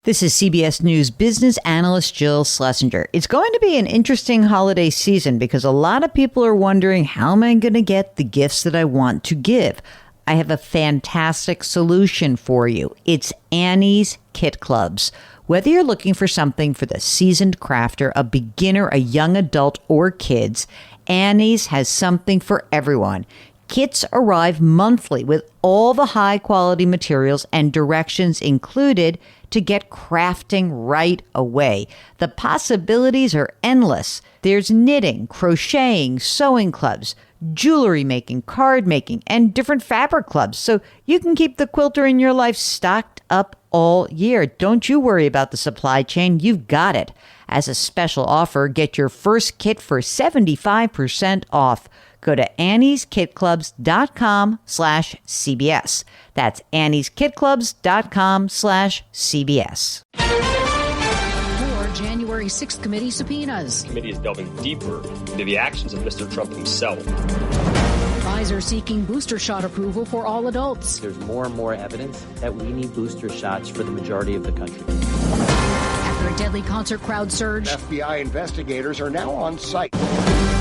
This is CBS News business analyst Jill Schlesinger. It's going to be an interesting holiday season because a lot of people are wondering, how am I going to get the gifts that I want to give? I have a fantastic solution for you. It's Annie's Kit Clubs. Whether you're looking for something for the seasoned crafter, a beginner, a young adult, or kids, Annie's has something for everyone. Kits arrive monthly with all the high-quality materials and directions included to get crafting right away. The possibilities are endless. There's knitting, crocheting, sewing clubs, jewelry making, card making, and different fabric clubs, so you can keep the quilter in your life stocked up all year. Don't you worry about the supply chain. You've got it. As a special offer, get your first kit for 75% off. Go to annieskitclubs.com/CBS. That's annieskitclubs.com/CBS. More January 6th committee subpoenas. The committee is delving deeper into the actions of Mr. Trump himself. Pfizer seeking booster shot approval for all adults. There's more and more evidence that we need booster shots for the majority of the country. After a deadly concert crowd surge, FBI investigators are now on site.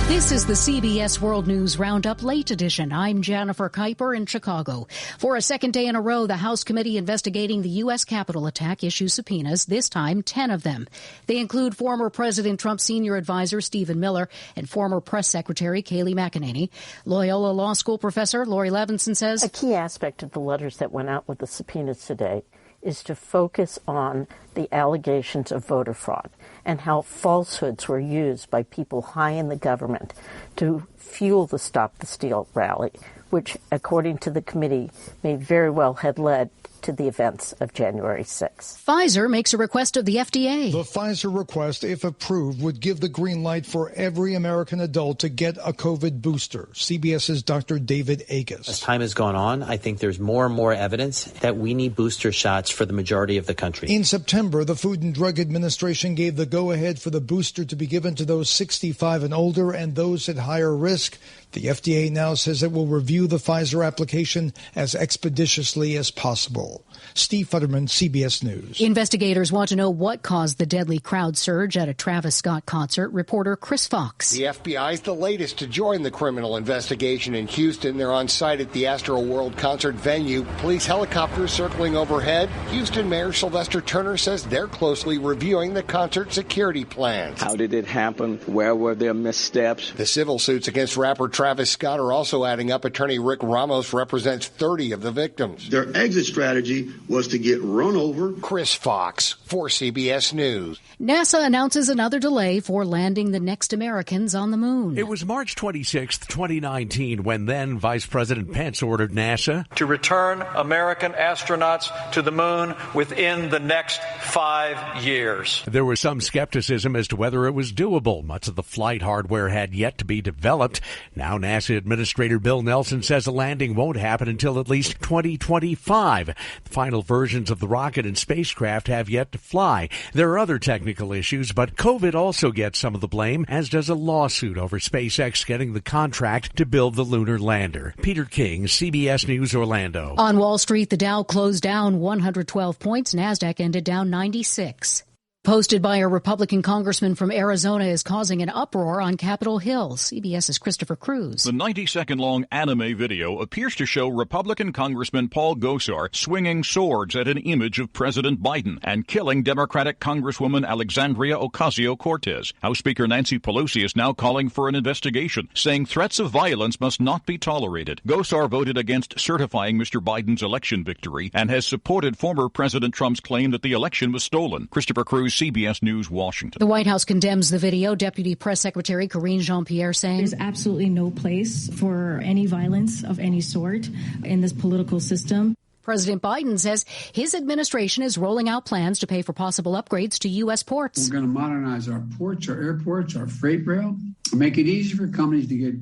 This is the CBS World News Roundup Late Edition. I'm Jennifer Kuiper in Chicago. For a second day in a row, the House committee investigating the U.S. Capitol attack issues subpoenas, this time 10 of them. They include former President Trump's senior advisor Stephen Miller and former press secretary Kayleigh McEnany. Loyola Law School professor Laurie Levinson says a key aspect of the letters that went out with the subpoenas today is to focus on the allegations of voter fraud and how falsehoods were used by people high in the government to fuel the Stop the Steal rally, which, according to the committee, may very well have led to the events of January 6th. Pfizer makes a request of the FDA. The Pfizer request, if approved, would give the green light for every American adult to get a COVID booster. CBS's Dr. David Agus. As time has gone on, I think there's more and more evidence that we need booster shots for the majority of the country. In September, the Food and Drug Administration gave the go-ahead for the booster to be given to those 65 and older and those at higher risk. The FDA now says it will review the Pfizer application as expeditiously as possible. Steve Futterman, CBS News. Investigators want to know what caused the deadly crowd surge at a Travis Scott concert. Reporter Chris Fox. The FBI is the latest to join the criminal investigation in Houston. They're on site at the Astroworld concert venue. Police helicopters circling overhead. Houston Mayor Sylvester Turner says they're closely reviewing the concert security plans. How did it happen? Where were there missteps? The civil suits against rapper Travis Scott are also adding up. Attorney Rick Ramos represents 30 of the victims. Their exit strategy was to get run over. Chris Fox for CBS News. NASA announces another delay for landing the next Americans on the moon. It was March 26, 2019, when then Vice President Pence ordered NASA to return American astronauts to the moon within the next 5 years. There was some skepticism as to whether it was doable. Much of the flight hardware had yet to be developed. Now NASA Administrator Bill Nelson says a landing won't happen until at least 2025. The final versions of the rocket and spacecraft have yet to fly. There are other technical issues, but COVID also gets some of the blame, as does a lawsuit over SpaceX getting the contract to build the lunar lander. Peter King, CBS News, Orlando. On Wall Street, the Dow closed down 112 points. NASDAQ ended down 96. Posted by a Republican congressman from Arizona is causing an uproar on Capitol Hill. CBS's Christopher Cruz. The 90-second-long anime video appears to show Republican Congressman Paul Gosar swinging swords at an image of President Biden and killing Democratic Congresswoman Alexandria Ocasio-Cortez. House Speaker Nancy Pelosi is now calling for an investigation, saying threats of violence must not be tolerated. Gosar voted against certifying Mr. Biden's election victory and has supported former President Trump's claim that the election was stolen. Christopher Cruz, CBS News, Washington. The White House condemns the video. Deputy Press Secretary Karine Jean-Pierre saying there's absolutely no place for any violence of any sort in this political system. President Biden says his administration is rolling out plans to pay for possible upgrades to U.S. ports. We're going to modernize our ports, our airports, our freight rail, and make it easy for companies to get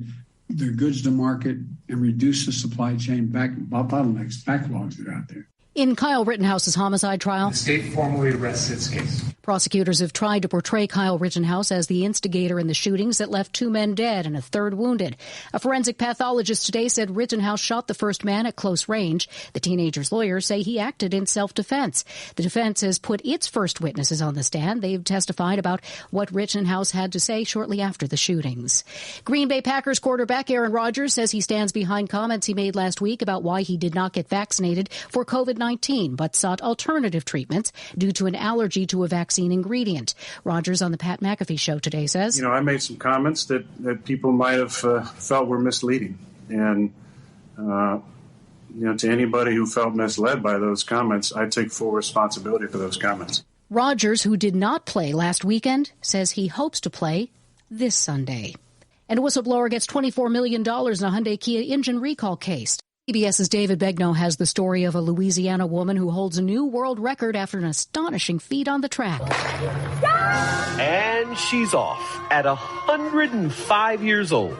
their goods to market and reduce the supply chain bottlenecks, backlogs that are out there. In Kyle Rittenhouse's homicide trial, the state formally rests its case. Prosecutors have tried to portray Kyle Rittenhouse as the instigator in the shootings that left 2 men dead and a third wounded. A forensic pathologist today said Rittenhouse shot the first man at close range. The teenager's lawyers say he acted in self-defense. The defense has put its first witnesses on the stand. They've testified about what Rittenhouse had to say shortly after the shootings. Green Bay Packers quarterback Aaron Rodgers says he stands behind comments he made last week about why he did not get vaccinated for COVID-19, but sought alternative treatments due to an allergy to a vaccine ingredient. Rodgers on the Pat McAfee show today says, I made some comments that people might have felt were misleading. And, to anybody who felt misled by those comments, I take full responsibility for those comments. Rodgers, who did not play last weekend, says he hopes to play this Sunday. And a whistleblower gets $24 million in a Hyundai Kia engine recall case. CBS's David Begnaud has the story of a Louisiana woman who holds a new world record after an astonishing feat on the track. And she's off at 105 years old.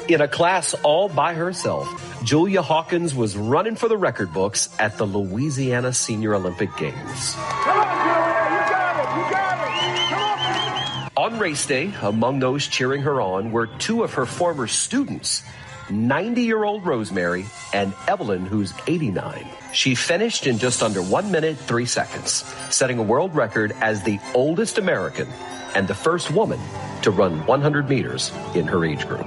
In a class all by herself, Julia Hawkins was running for the record books at the Louisiana Senior Olympic Games. Come on, Julia, you got it, you got it. Come on. On race day, among those cheering her on were 2 of her former students, 90-year-old Rosemary and Evelyn, who's 89. She finished in just under 1 minute, 3 seconds, setting a world record as the oldest American and the first woman to run 100 meters in her age group.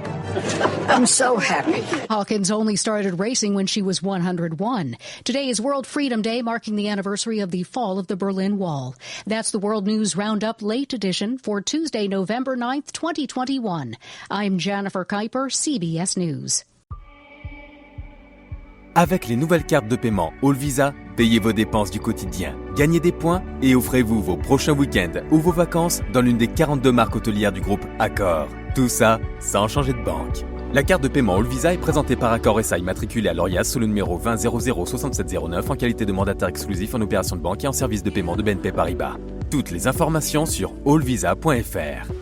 I'm so happy. Hawkins only started racing when she was 101. Today is World Freedom Day, marking the anniversary of the fall of the Berlin Wall. That's the World News Roundup Late Edition for Tuesday, November 9th, 2021. I'm Jennifer Kuiper, CBS News. Avec les nouvelles cartes de paiement All Visa, payez vos dépenses du quotidien, gagnez des points et offrez-vous vos prochains week-ends ou vos vacances dans l'une des 42 marques hôtelières du groupe Accor. Tout ça sans changer de banque. La carte de paiement All Visa est présentée par Accor SA immatriculée à l'ORIAS sous le numéro 20 00 6709 en qualité de mandataire exclusif en opération de banque et en service de paiement de BNP Paribas. Toutes les informations sur allvisa.fr.